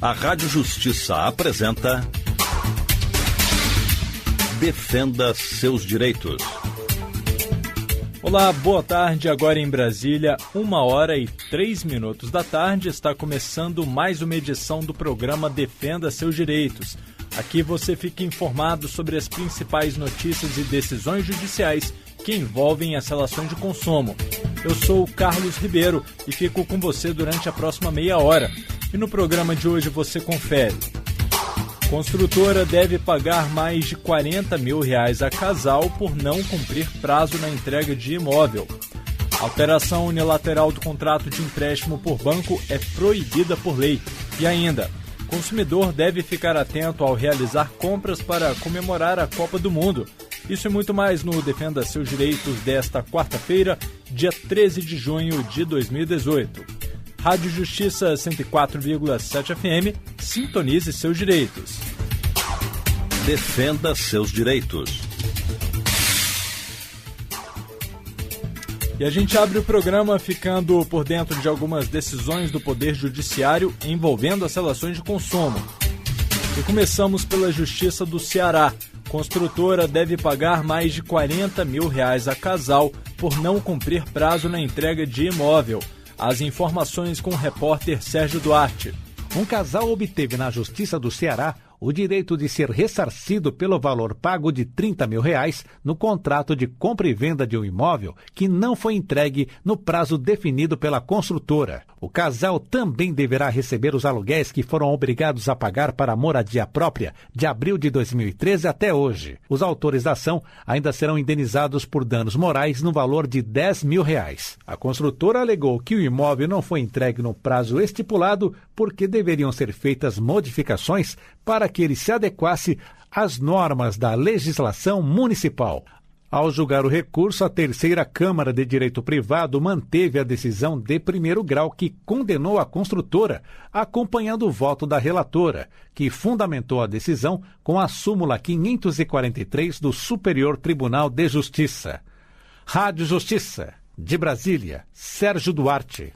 A Rádio Justiça apresenta Defenda seus direitos. Olá, boa tarde. Agora em Brasília, 1h03 da tarde, está começando mais uma edição do programa Defenda seus direitos. Aqui você fica informado sobre as principais notícias e decisões judiciais que envolvem as relações de consumo. Eu sou o Carlos Ribeiro e fico com você durante a próxima meia hora. E no programa de hoje você confere. Construtora deve pagar mais de R$40 mil a casal por não cumprir prazo na entrega de imóvel. Alteração unilateral do contrato de empréstimo por banco é proibida por lei. E ainda, consumidor deve ficar atento ao realizar compras para comemorar a Copa do Mundo. Isso e muito mais no Defenda Seus Direitos desta quarta-feira, dia 13 de junho de 2018. Rádio Justiça 104,7 FM, sintonize seus direitos. Defenda seus direitos. E a gente abre o programa ficando por dentro de algumas decisões do Poder Judiciário envolvendo as relações de consumo. E começamos pela Justiça do Ceará. Construtora deve pagar mais de R$40 mil a casal por não cumprir prazo na entrega de imóvel. As informações com o repórter Sérgio Duarte. Um casal obteve na Justiça do Ceará o direito de ser ressarcido pelo valor pago de R$30 mil no contrato de compra e venda de um imóvel que não foi entregue no prazo definido pela construtora. O casal também deverá receber os aluguéis que foram obrigados a pagar para a moradia própria de abril de 2013 até hoje. Os autores da ação ainda serão indenizados por danos morais no valor de R$10 mil. A construtora alegou que o imóvel não foi entregue no prazo estipulado porque deveriam ser feitas modificações para que ele se adequasse às normas da legislação municipal. Ao julgar o recurso, a terceira Câmara de Direito Privado manteve a decisão de primeiro grau que condenou a construtora, acompanhando o voto da relatora, que fundamentou a decisão com a súmula 543 do Superior Tribunal de Justiça. Rádio Justiça, de Brasília, Sérgio Duarte.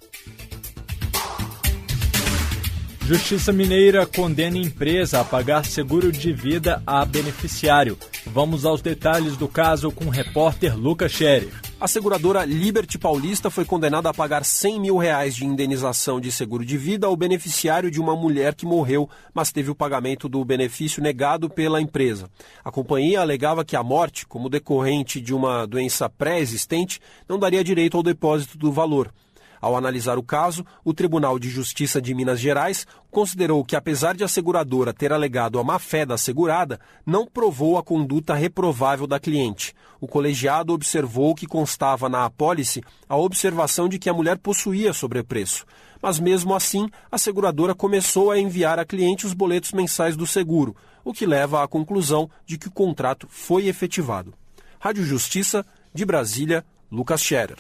Justiça Mineira condena empresa a pagar seguro de vida a beneficiário. Vamos aos detalhes do caso com o repórter Lucas Scherer. A seguradora Liberty Paulista foi condenada a pagar R$100 mil de indenização de seguro de vida ao beneficiário de uma mulher que morreu, mas teve o pagamento do benefício negado pela empresa. A companhia alegava que a morte, como decorrente de uma doença pré-existente, não daria direito ao depósito do valor. Ao analisar o caso, o Tribunal de Justiça de Minas Gerais considerou que, apesar de a seguradora ter alegado a má-fé da segurada, não provou a conduta reprovável da cliente. O colegiado observou que constava na apólice a observação de que a mulher possuía sobrepreço. Mas mesmo assim, a seguradora começou a enviar à cliente os boletos mensais do seguro, o que leva à conclusão de que o contrato foi efetivado. Rádio Justiça, de Brasília, Lucas Scherer.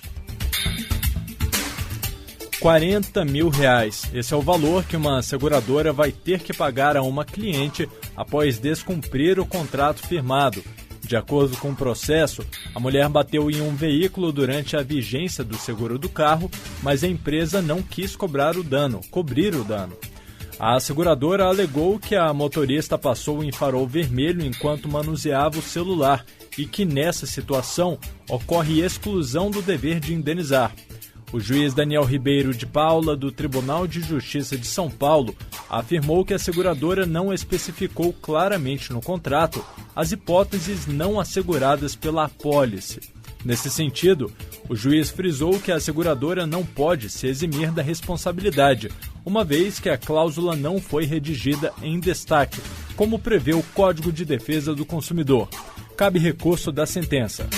R$40 mil. Esse é o valor que uma seguradora vai ter que pagar a uma cliente após descumprir o contrato firmado. De acordo com o processo, a mulher bateu em um veículo durante a vigência do seguro do carro, mas a empresa não quis cobrir o dano. A seguradora alegou que a motorista passou em farol vermelho enquanto manuseava o celular e que nessa situação ocorre exclusão do dever de indenizar. O juiz Daniel Ribeiro de Paula, do Tribunal de Justiça de São Paulo, afirmou que a seguradora não especificou claramente no contrato as hipóteses não asseguradas pela apólice. Nesse sentido, o juiz frisou que a seguradora não pode se eximir da responsabilidade, uma vez que a cláusula não foi redigida em destaque, como prevê o Código de Defesa do Consumidor. Cabe recurso da sentença.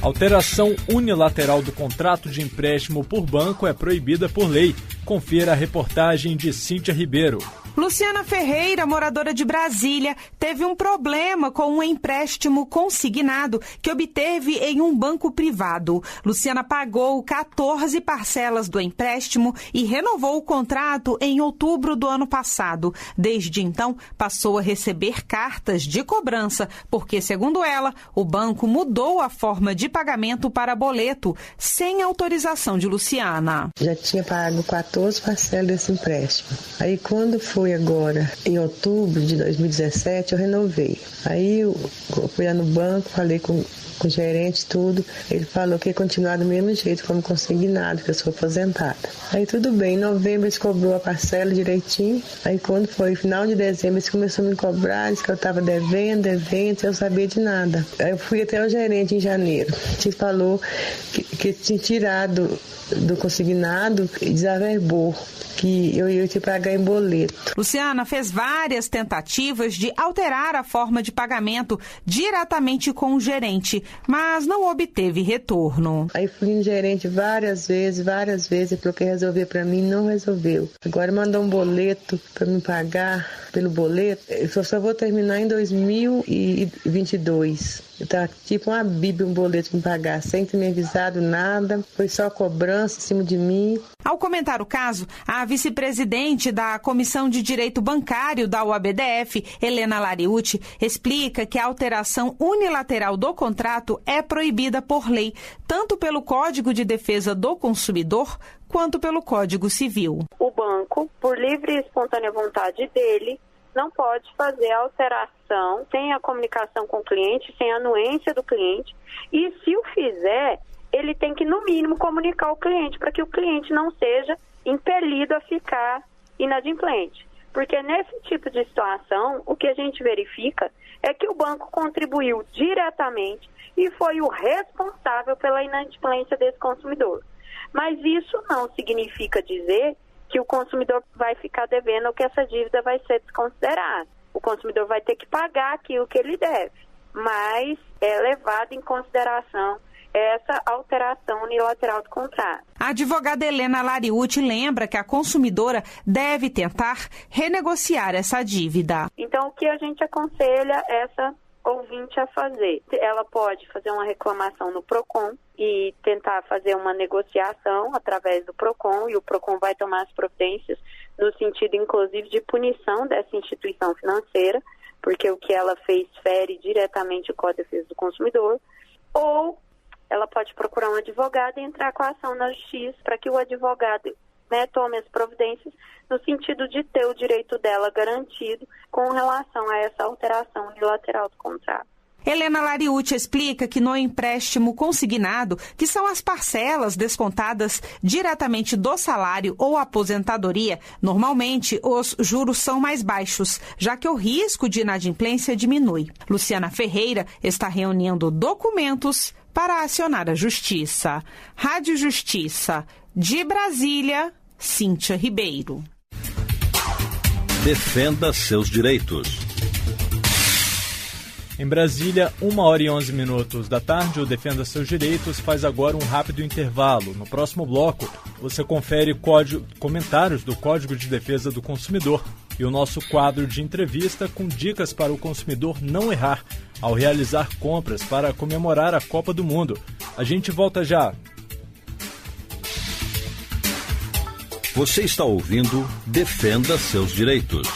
Alteração unilateral do contrato de empréstimo por banco é proibida por lei. Confira a reportagem de Cíntia Ribeiro. Luciana Ferreira, moradora de Brasília, teve um problema com um empréstimo consignado que obteve em um banco privado. Luciana pagou 14 parcelas do empréstimo e renovou o contrato em outubro do ano passado. Desde então, passou a receber cartas de cobrança, porque, segundo ela, o banco mudou a forma de pagamento para boleto, sem autorização de Luciana. Já tinha pago 14 parcelas desse empréstimo. Aí, quando foi agora, em outubro de 2017, eu renovei. Aí, eu fui lá no banco, falei com o gerente, tudo. Ele falou que ia continuar do mesmo jeito, como consignado, que eu sou aposentada. Aí, tudo bem. Em novembro, eles cobrou a parcela direitinho. Aí, quando foi final de dezembro, eles começaram a me cobrar, disse que eu estava devendo, eu sabia de nada. Aí, eu fui até o gerente em janeiro. Ele falou que tinha tirado do consignado e desaverbou, que eu ia te pagar em boleto. Luciana fez várias tentativas de alterar a forma de pagamento diretamente com o gerente, mas não obteve retorno. Aí fui no gerente várias vezes, ele falou que ia resolver para mim, não resolveu. Agora mandou um boleto para me pagar pelo boleto, eu só vou terminar em 2022. Tá tipo uma bíblia, um boleto para me pagar, sem ter me avisado nada, foi só cobrança em cima de mim. Ao comentar o caso, a vice-presidente da Comissão de Direito Bancário da UABDF, Helena Lariucci, explica que a alteração unilateral do contrato é proibida por lei, tanto pelo Código de Defesa do Consumidor quanto pelo Código Civil. O banco, por livre e espontânea vontade dele, não pode fazer alteração sem a comunicação com o cliente, sem a anuência do cliente. E se o fizer, ele tem que, no mínimo, comunicar o cliente para que o cliente não seja impelido a ficar inadimplente. Porque nesse tipo de situação, o que a gente verifica é que o banco contribuiu diretamente e foi o responsável pela inadimplência desse consumidor. Mas isso não significa dizer que o consumidor vai ficar devendo ou que essa dívida vai ser desconsiderada. O consumidor vai ter que pagar aquilo que ele deve, mas é levado em consideração essa alteração unilateral do contrato. A advogada Helena Lariucci lembra que a consumidora deve tentar renegociar essa dívida. Então, o que a gente aconselha essa ouvinte a fazer? Ela pode fazer uma reclamação no PROCON e tentar fazer uma negociação através do PROCON, e o PROCON vai tomar as providências no sentido, inclusive, de punição dessa instituição financeira, porque o que ela fez fere diretamente o Código de Defesa do Consumidor, ou ela pode procurar um advogado e entrar com a ação na justiça para que o advogado tome as providências no sentido de ter o direito dela garantido com relação a essa alteração unilateral do contrato. Helena Lariucci explica que no empréstimo consignado, que são as parcelas descontadas diretamente do salário ou aposentadoria, normalmente os juros são mais baixos, já que o risco de inadimplência diminui. Luciana Ferreira está reunindo documentos para acionar a Justiça. Rádio Justiça, de Brasília, Cíntia Ribeiro. Defenda seus direitos. Em Brasília, 1h11 da tarde, o Defenda Seus Direitos faz agora um rápido intervalo. No próximo bloco, você confere comentários do Código de Defesa do Consumidor e o nosso quadro de entrevista com dicas para o consumidor não errar ao realizar compras para comemorar a Copa do Mundo. A gente volta já. Você está ouvindo Defenda Seus Direitos.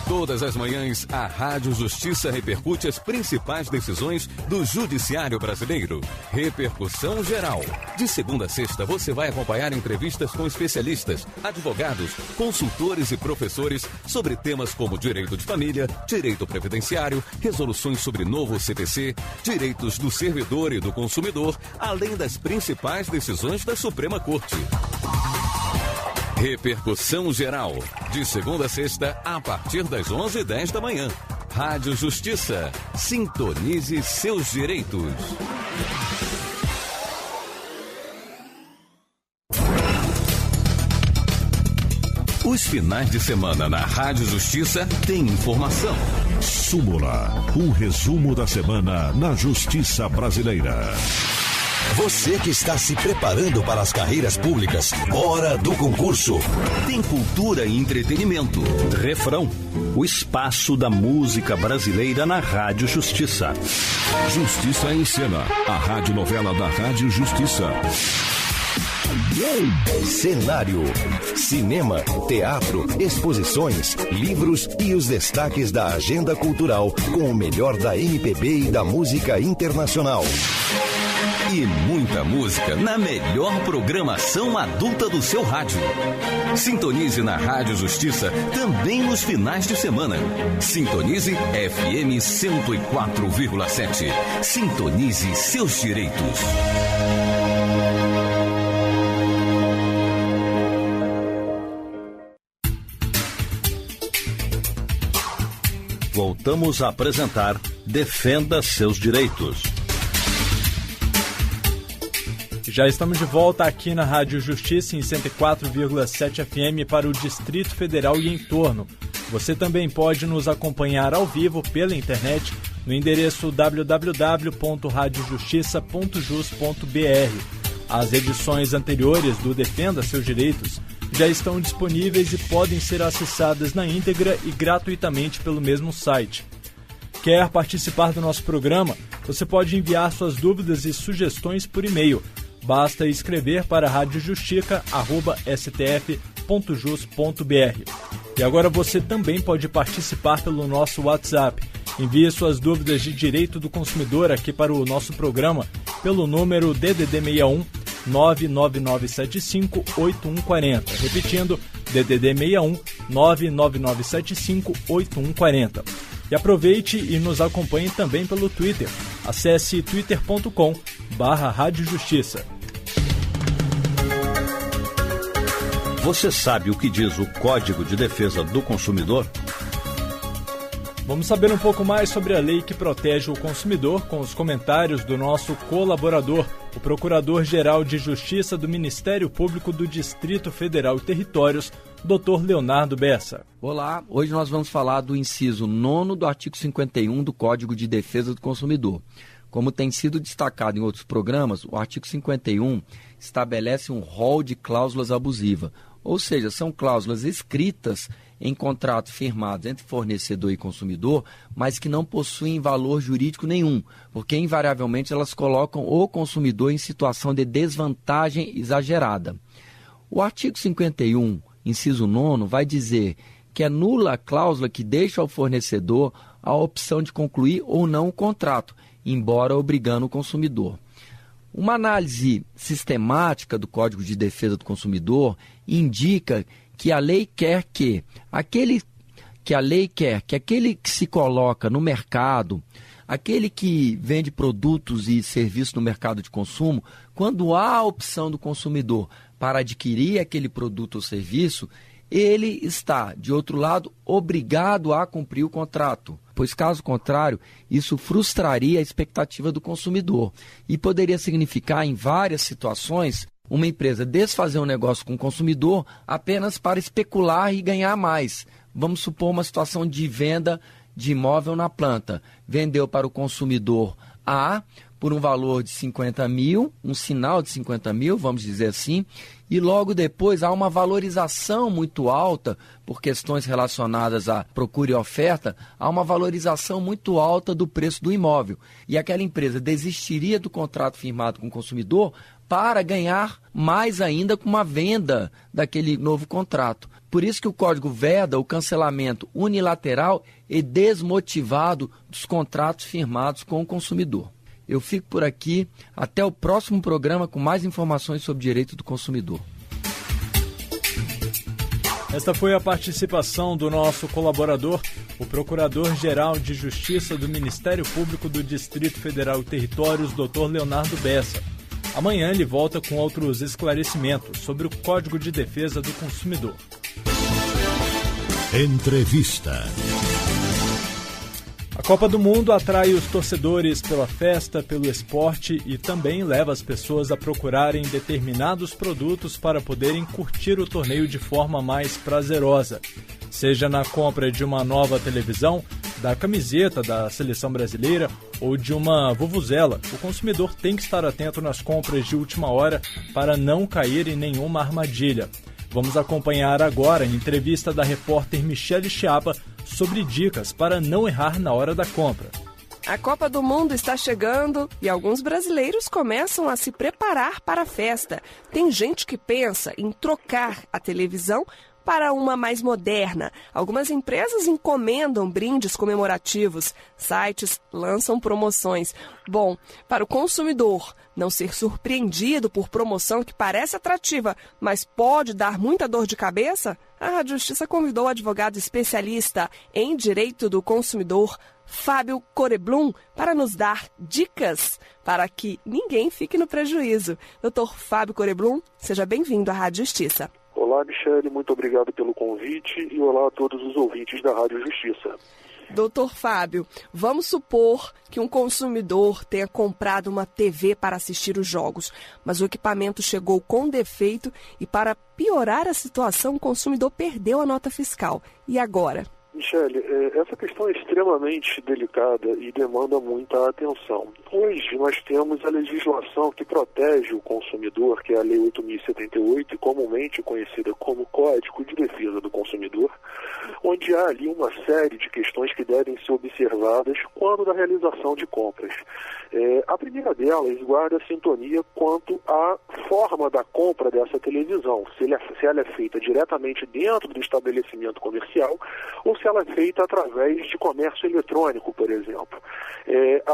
Todas as manhãs, a Rádio Justiça repercute as principais decisões do Judiciário Brasileiro. Repercussão Geral. De segunda a sexta, você vai acompanhar entrevistas com especialistas, advogados, consultores e professores sobre temas como direito de família, direito previdenciário, resoluções sobre novo CPC, direitos do servidor e do consumidor, além das principais decisões da Suprema Corte. Repercussão Geral, de segunda a sexta, a partir das 11h10 da manhã. Rádio Justiça, sintonize seus direitos. Os finais de semana na Rádio Justiça tem informação. Súmula, um resumo da semana na Justiça Brasileira. Você que está se preparando para as carreiras públicas, hora do concurso. Tem cultura e entretenimento. Refrão, o espaço da música brasileira na Rádio Justiça. Justiça em Cena, a radionovela da Rádio Justiça. Cenário, cinema, teatro, exposições, livros e os destaques da agenda cultural com o melhor da MPB e da música internacional. E muita música na melhor programação adulta do seu rádio. Sintonize na Rádio Justiça também nos finais de semana. Sintonize FM 104,7. Sintonize seus direitos. Voltamos a apresentar Defenda Seus Direitos. Já estamos de volta aqui na Rádio Justiça em 104,7 FM para o Distrito Federal e em torno. Você também pode nos acompanhar ao vivo pela internet no endereço www.radiojustiça.jus.br. As edições anteriores do Defenda Seus Direitos já estão disponíveis e podem ser acessadas na íntegra e gratuitamente pelo mesmo site. Quer participar do nosso programa? Você pode enviar suas dúvidas e sugestões por e-mail. Basta escrever para radiojustica@stf.jus.br. E agora você também pode participar pelo nosso WhatsApp. Envie suas dúvidas de direito do consumidor aqui para o nosso programa pelo número DDD 61 99975 8140. Repetindo, DDD 61 99975 8140. E aproveite e nos acompanhe também pelo Twitter. Acesse twitter.com/radiojustiça. Você sabe o que diz o Código de Defesa do Consumidor? Vamos saber um pouco mais sobre a lei que protege o consumidor com os comentários do nosso colaborador, o Procurador-Geral de Justiça do Ministério Público do Distrito Federal e Territórios, Dr. Leonardo Bessa. Olá, hoje nós vamos falar do inciso 9º do artigo 51 do Código de Defesa do Consumidor. Como tem sido destacado em outros programas, o artigo 51 estabelece um rol de cláusulas abusivas, ou seja, são cláusulas escritas em contratos firmados entre fornecedor e consumidor, mas que não possuem valor jurídico nenhum, porque invariavelmente elas colocam o consumidor em situação de desvantagem exagerada. O artigo 51, inciso 9º, vai dizer que é nula a cláusula que deixa ao fornecedor a opção de concluir ou não o contrato, embora obrigando o consumidor. Uma análise sistemática do Código de Defesa do Consumidor indica que a lei quer que aquele que se coloca no mercado, aquele que vende produtos e serviços no mercado de consumo, quando há a opção do consumidor para adquirir aquele produto ou serviço, ele está, de outro lado, obrigado a cumprir o contrato, pois, caso contrário, isso frustraria a expectativa do consumidor e poderia significar, em várias situações, uma empresa desfazer um negócio com o consumidor apenas para especular e ganhar mais. Vamos supor uma situação de venda de imóvel na planta. Vendeu para o consumidor A por um valor de 50 mil, um sinal de 50 mil, vamos dizer assim, e logo depois há uma valorização muito alta, por questões relacionadas à procura e oferta, há uma valorização muito alta do preço do imóvel. E aquela empresa desistiria do contrato firmado com o consumidor para ganhar mais ainda com uma venda daquele novo contrato. Por isso que o Código veda o cancelamento unilateral e desmotivado dos contratos firmados com o consumidor. Eu fico por aqui. Até o próximo programa com mais informações sobre direito do consumidor. Esta foi a participação do nosso colaborador, o Procurador-Geral de Justiça do Ministério Público do Distrito Federal e Territórios, Dr. Leonardo Bessa. Amanhã ele volta com outros esclarecimentos sobre o Código de Defesa do Consumidor. Entrevista. A Copa do Mundo atrai os torcedores pela festa, pelo esporte e também leva as pessoas a procurarem determinados produtos para poderem curtir o torneio de forma mais prazerosa. Seja na compra de uma nova televisão, da camiseta da seleção brasileira ou de uma vuvuzela, o consumidor tem que estar atento nas compras de última hora para não cair em nenhuma armadilha. Vamos acompanhar agora a entrevista da repórter Michele Chiapa sobre dicas para não errar na hora da compra. A Copa do Mundo está chegando e alguns brasileiros começam a se preparar para a festa. Tem gente que pensa em trocar a televisão para uma mais moderna. Algumas empresas encomendam brindes comemorativos. Sites lançam promoções. Bom, para o consumidor não ser surpreendido por promoção que parece atrativa, mas pode dar muita dor de cabeça, a Rádio Justiça convidou o advogado especialista em direito do consumidor, Fábio Coreblum, para nos dar dicas para que ninguém fique no prejuízo. Dr. Fábio Coreblum, seja bem-vindo à Rádio Justiça. Olá, Michele, muito obrigado pelo convite e olá a todos os ouvintes da Rádio Justiça. Doutor Fábio, vamos supor que um consumidor tenha comprado uma TV para assistir os jogos, mas o equipamento chegou com defeito e, para piorar a situação, o consumidor perdeu a nota fiscal. E agora? Michele, essa questão é extremamente delicada e demanda muita atenção. Hoje nós temos a legislação que protege o consumidor, que é a Lei 8.078, comumente conhecida como Código de Defesa do Consumidor, onde há ali uma série de questões que devem ser observadas quando da realização de compras. A primeira delas guarda sintonia quanto à forma da compra dessa televisão, se ela é feita diretamente dentro do estabelecimento comercial ou se ela é feita através de comércio eletrônico, por exemplo.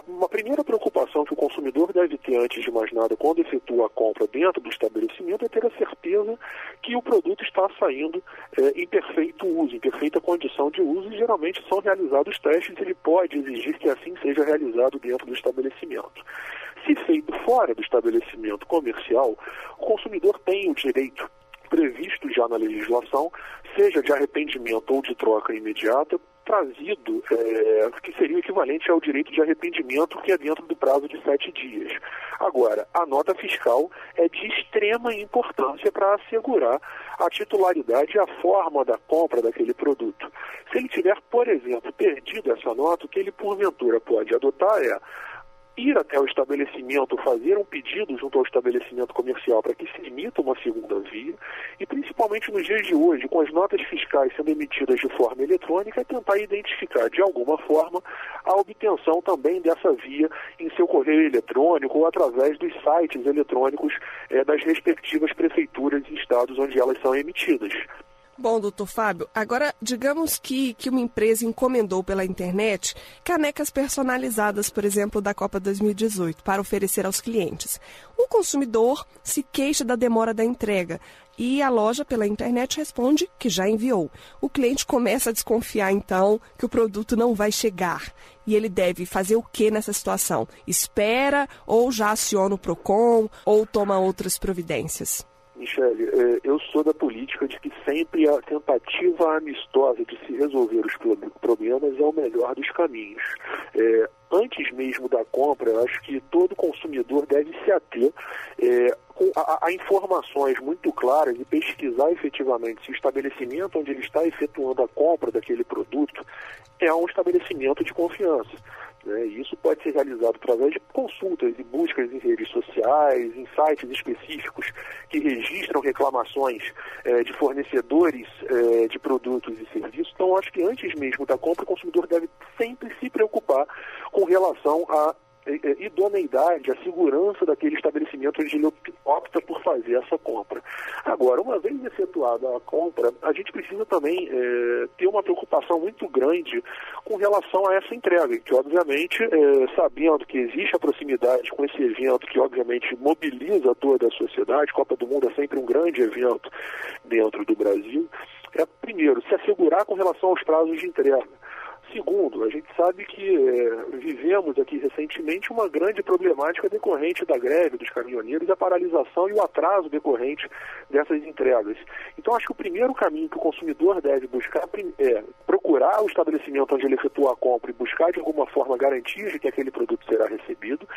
Uma primeira preocupação que o consumidor deve ter, antes de mais nada, quando efetua a compra dentro do estabelecimento, é ter a certeza que o produto está saindo em perfeito uso, em perfeita condição de uso, e geralmente são realizados testes, ele pode exigir que assim seja realizado dentro do estabelecimento. Se feito fora do estabelecimento comercial, o consumidor tem o direito previsto já na legislação, seja de arrependimento ou de troca imediata, trazido, que seria o equivalente ao direito de arrependimento, que é dentro do prazo de 7 dias. Agora, a nota fiscal é de extrema importância para assegurar a titularidade e a forma da compra daquele produto. Se ele tiver, por exemplo, perdido essa nota, o que ele porventura pode adotar é ir até o estabelecimento, fazer um pedido junto ao estabelecimento comercial para que se emita uma segunda via e, principalmente nos dias de hoje, com as notas fiscais sendo emitidas de forma eletrônica, tentar identificar de alguma forma a obtenção também dessa via em seu correio eletrônico ou através dos sites eletrônicos das respectivas prefeituras e estados onde elas são emitidas. Bom, doutor Fábio, agora digamos que uma empresa encomendou pela internet canecas personalizadas, por exemplo, da Copa 2018, para oferecer aos clientes. O consumidor se queixa da demora da entrega e a loja pela internet responde que já enviou. O cliente começa a desconfiar, então, que o produto não vai chegar. E ele deve fazer o que nessa situação? Espera ou já aciona o PROCON ou toma outras providências? Michele, eu sou da política de que sempre a tentativa amistosa de se resolver os problemas é o melhor dos caminhos. Antes mesmo da compra, acho que todo consumidor deve se ater a informações muito claras e pesquisar efetivamente se o estabelecimento onde ele está efetuando a compra daquele produto é um estabelecimento de confiança. E isso pode ser realizado através de consultas e buscas em redes sociais, em sites específicos que registram reclamações de fornecedores de produtos e serviços. Então, acho que antes mesmo da compra, o consumidor deve sempre se preocupar com relação à idoneidade, a segurança daquele estabelecimento onde ele opta por fazer essa compra. Agora, uma vez efetuada a compra, a gente precisa também ter uma preocupação muito grande com relação a essa entrega, que obviamente, sabendo que existe a proximidade com esse evento que obviamente mobiliza toda a sociedade, Copa do Mundo é sempre um grande evento dentro do Brasil, primeiro, se assegurar com relação aos prazos de entrega. Segundo, a gente sabe que vivemos aqui recentemente uma grande problemática decorrente da greve dos caminhoneiros, a paralisação e o atraso decorrente dessas entregas. Então, acho que o primeiro caminho que o consumidor deve buscar é procurar o estabelecimento onde ele efetua a compra e buscar de alguma forma garantias de que aquele produto será recebido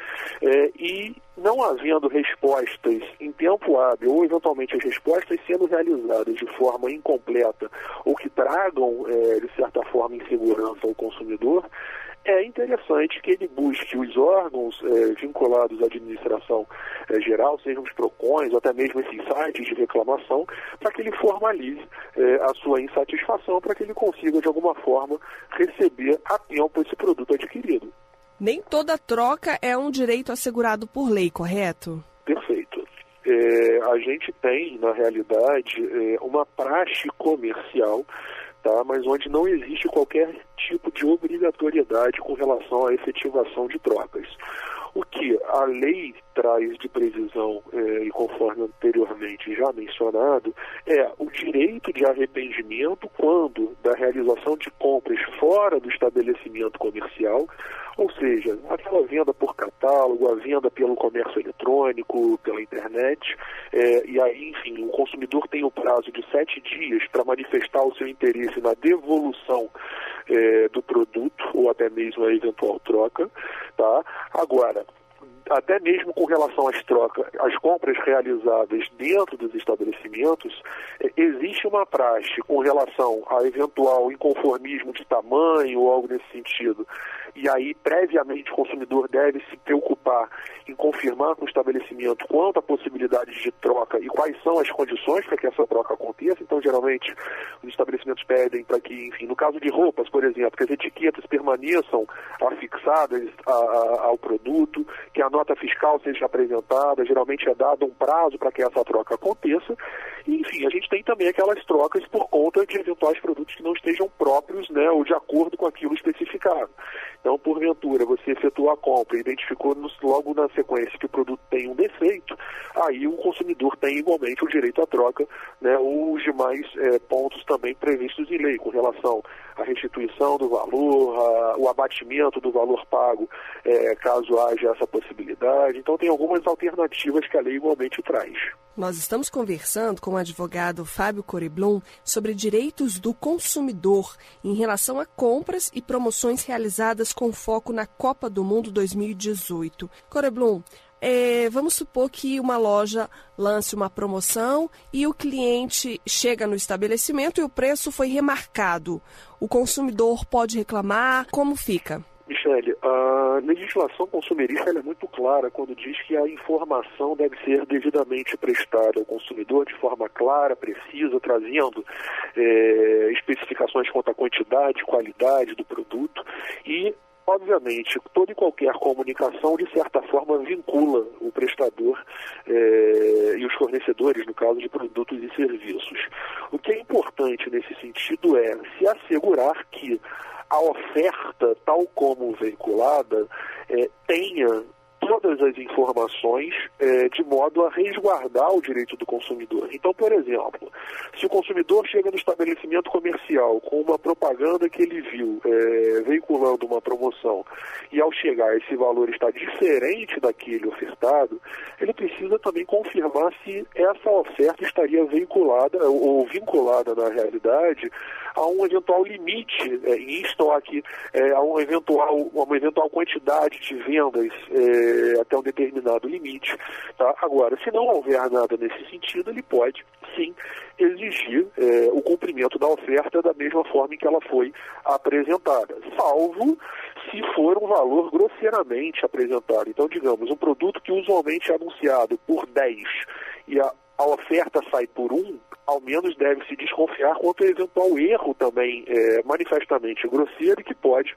e, não havendo respostas em tempo hábil ou eventualmente as respostas sendo realizadas de forma incompleta ou que tragam, de certa forma, insegurança ao consumidor, é interessante que ele busque os órgãos vinculados à administração geral, sejam os PROCONs, ou até mesmo esses sites de reclamação, para que ele formalize a sua insatisfação, para que ele consiga, de alguma forma, receber a tempo esse produto adquirido. Nem toda troca é um direito assegurado por lei, correto? Perfeito. A gente tem, na realidade, uma praxe comercial, tá? Mas onde não existe qualquer tipo de obrigatoriedade com relação à efetivação de trocas. O que a lei traz de previsão, e conforme anteriormente já mencionado, é o direito de arrependimento quando da realização de compras fora do estabelecimento comercial, ou seja, aquela venda por catálogo, a venda pelo comércio eletrônico, pela internet, e aí, enfim, o consumidor tem o prazo de 7 dias para manifestar o seu interesse na devolução do produto, ou até mesmo a eventual troca, tá? Agora, até mesmo com relação às compras realizadas dentro dos estabelecimentos, existe uma praxe com relação a eventual inconformismo de tamanho ou algo nesse sentido. E aí, previamente, o consumidor deve se preocupar em confirmar com o estabelecimento quanto à possibilidade de troca e quais são as condições para que essa troca aconteça. Então, geralmente, os estabelecimentos pedem para que, enfim, no caso de roupas, por exemplo, que as etiquetas permaneçam afixadas ao produto, que a nota fiscal seja apresentada, geralmente é dado um prazo para que essa troca aconteça. E, enfim, a gente tem também aquelas trocas por conta de eventuais produtos que não estejam próprios, né, ou de acordo com aquilo especificado. Então, porventura, você efetuou a compra e identificou logo na sequência que o produto tem um defeito, aí o consumidor tem igualmente o direito à troca, né, ou os demais pontos também previstos em lei, com relação à restituição do valor, o abatimento do valor pago, caso haja essa possibilidade. Então, tem algumas alternativas que a lei igualmente traz. Nós estamos conversando com o advogado Fábio Coreblum sobre direitos do consumidor em relação a compras e promoções realizadas com foco na Copa do Mundo 2018. Coreblum, vamos supor que uma loja lance uma promoção e o cliente chega no estabelecimento e o preço foi remarcado. O consumidor pode reclamar? Como fica? Michele, a legislação consumerista é muito clara quando diz que a informação deve ser devidamente prestada ao consumidor de forma clara, precisa, trazendo especificações quanto à quantidade, qualidade do produto e, obviamente, toda e qualquer comunicação, de certa forma, vincula o prestador e os fornecedores, no caso de produtos e serviços. O que é importante nesse sentido é se assegurar que a oferta, tal como veiculada, tenha todas as informações de modo a resguardar o direito do consumidor. Então, por exemplo, se o consumidor chega no estabelecimento comercial com uma propaganda que ele viu veiculando uma promoção e ao chegar esse valor está diferente daquele ofertado, ele precisa também confirmar se essa oferta estaria veiculada ou vinculada na realidade a um eventual limite em estoque, a uma eventual quantidade de vendas até um determinado limite. Tá? Agora, se não houver nada nesse sentido, ele pode, sim, exigir o cumprimento da oferta da mesma forma em que ela foi apresentada, salvo se for um valor grosseiramente apresentado. Então, digamos, um produto que usualmente é anunciado por 10 e a oferta sai por 1, ao menos deve-se desconfiar quanto a eventual erro também manifestamente grosseiro e que pode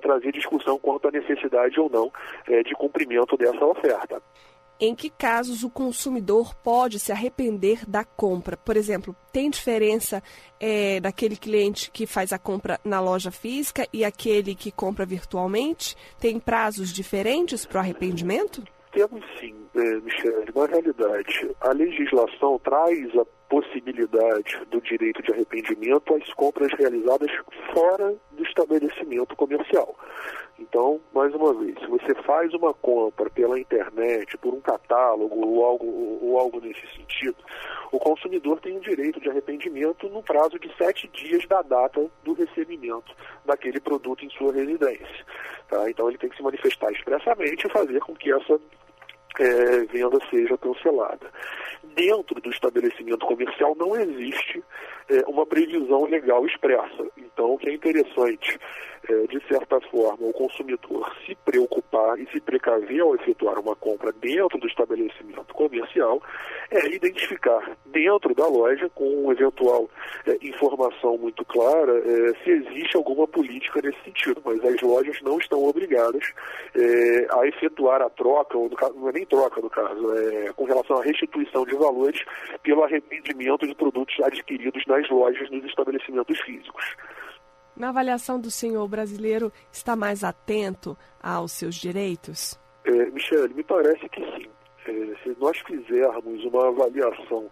trazer discussão quanto à necessidade ou não de cumprimento dessa oferta. Em que casos o consumidor pode se arrepender da compra? Por exemplo, tem diferença daquele cliente que faz a compra na loja física e aquele que compra virtualmente? Tem prazos diferentes para o arrependimento? Temos sim, Michele. Na realidade, a legislação traz a possibilidade do direito de arrependimento às compras realizadas fora do estabelecimento comercial. Então, mais uma vez, se você faz uma compra pela internet, por um catálogo ou algo nesse sentido, o consumidor tem o direito de arrependimento no prazo de 7 dias da data do recebimento daquele produto em sua residência. Tá? Então, ele tem que se manifestar expressamente e fazer com que essa venda seja cancelada. Dentro do estabelecimento comercial não existe uma previsão legal expressa. Então, o que é interessante, de certa forma, o consumidor se preocupar e se precaver ao efetuar uma compra dentro do estabelecimento comercial é identificar dentro da loja, com eventual informação muito clara, se existe alguma política nesse sentido. Mas as lojas não estão obrigadas a efetuar a troca, ou não é nem troca no caso, com relação à restituição de valores pelo arrependimento de produtos adquiridos nas lojas, nos estabelecimentos físicos. Na avaliação do senhor, o brasileiro está mais atento aos seus direitos? Michele, me parece que sim. Se nós fizermos uma avaliação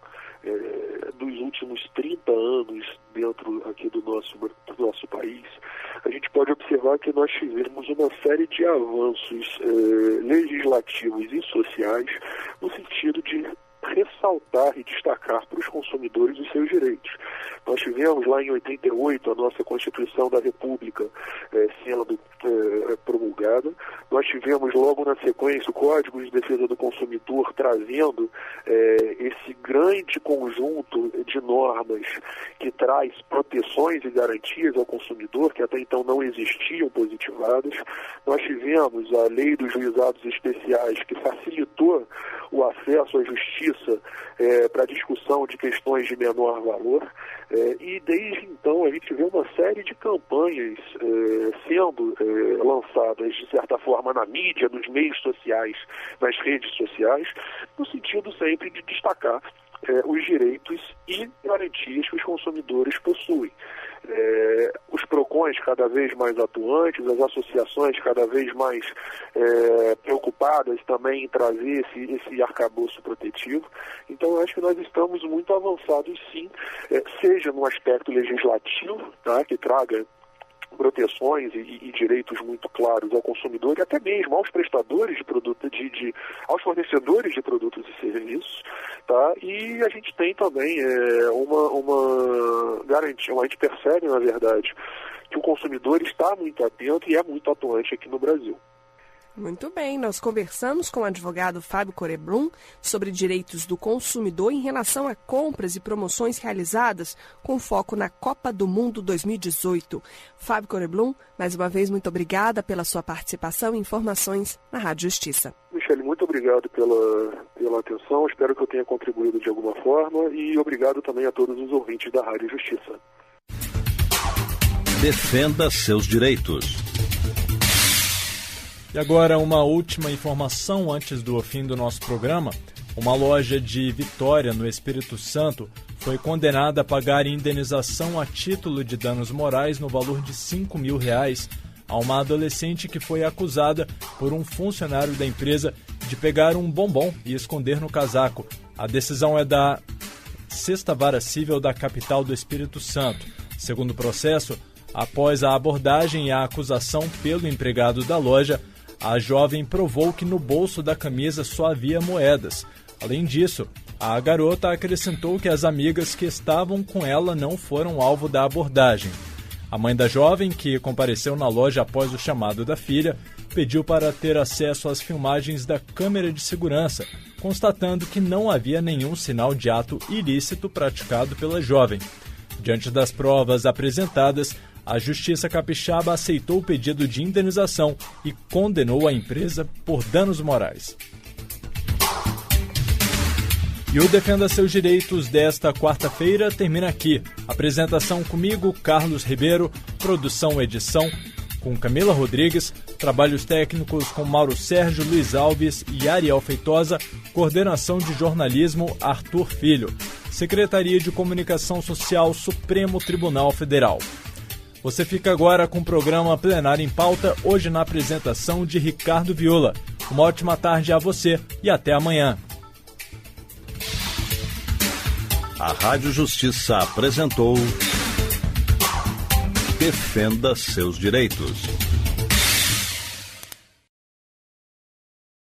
dos últimos 30 anos dentro aqui do nosso país, a gente pode observar que nós tivemos uma série de avanços legislativos e sociais no sentido de ressaltar e destacar para os consumidores os seus direitos. Nós tivemos lá em 88 a nossa Constituição da República sendo promulgada. Nós tivemos logo na sequência o Código de Defesa do Consumidor trazendo esse grande conjunto de normas que traz proteções e garantias ao consumidor que até então não existiam positivadas. Nós tivemos a Lei dos Juizados Especiais que facilitou o acesso à justiça para discussão de questões de menor valor. E desde então a gente vê uma série de campanhas sendo lançadas, de certa forma, na mídia, nos meios sociais, nas redes sociais, no sentido sempre de destacar os direitos e garantias que os consumidores possuem. Os PROCONs cada vez mais atuantes, as associações cada vez mais preocupadas também em trazer esse arcabouço protetivo. Então, eu acho que nós estamos muito avançados, sim, seja no aspecto legislativo, tá, que traga proteções e direitos muito claros ao consumidor e até mesmo aos prestadores de produto, aos fornecedores de produtos e serviços, tá? E a gente tem também uma garantia, a gente percebe, na verdade, que o consumidor está muito atento e é muito atuante aqui no Brasil. Muito bem, nós conversamos com o advogado Fábio Coreblum sobre direitos do consumidor em relação a compras e promoções realizadas com foco na Copa do Mundo 2018. Fábio Coreblum, mais uma vez, muito obrigada pela sua participação e informações na Rádio Justiça. Michele, muito obrigado pela atenção, espero que eu tenha contribuído de alguma forma e obrigado também a todos os ouvintes da Rádio Justiça. Defenda seus direitos. E agora uma última informação antes do fim do nosso programa. Uma loja de Vitória, no Espírito Santo, foi condenada a pagar indenização a título de danos morais no valor de R$5 mil a uma adolescente que foi acusada por um funcionário da empresa de pegar um bombom e esconder no casaco. A decisão é da 6ª Vara Cível da capital do Espírito Santo. Segundo o processo, após a abordagem e a acusação pelo empregado da loja, a jovem provou que no bolso da camisa só havia moedas. Além disso, a garota acrescentou que as amigas que estavam com ela não foram alvo da abordagem. A mãe da jovem, que compareceu na loja após o chamado da filha, pediu para ter acesso às filmagens da câmera de segurança, constatando que não havia nenhum sinal de ato ilícito praticado pela jovem. Diante das provas apresentadas, a Justiça Capixaba aceitou o pedido de indenização e condenou a empresa por danos morais. E o Defenda Seus Direitos desta quarta-feira termina aqui. Apresentação comigo, Carlos Ribeiro, produção e edição com Camila Rodrigues, trabalhos técnicos com Mauro Sérgio, Luiz Alves e Ariel Feitosa, coordenação de jornalismo Arthur Filho, Secretaria de Comunicação Social, Supremo Tribunal Federal. Você fica agora com o programa Plenário em Pauta, hoje na apresentação de Ricardo Viola. Uma ótima tarde a você e até amanhã. A Rádio Justiça apresentou Defenda Seus Direitos.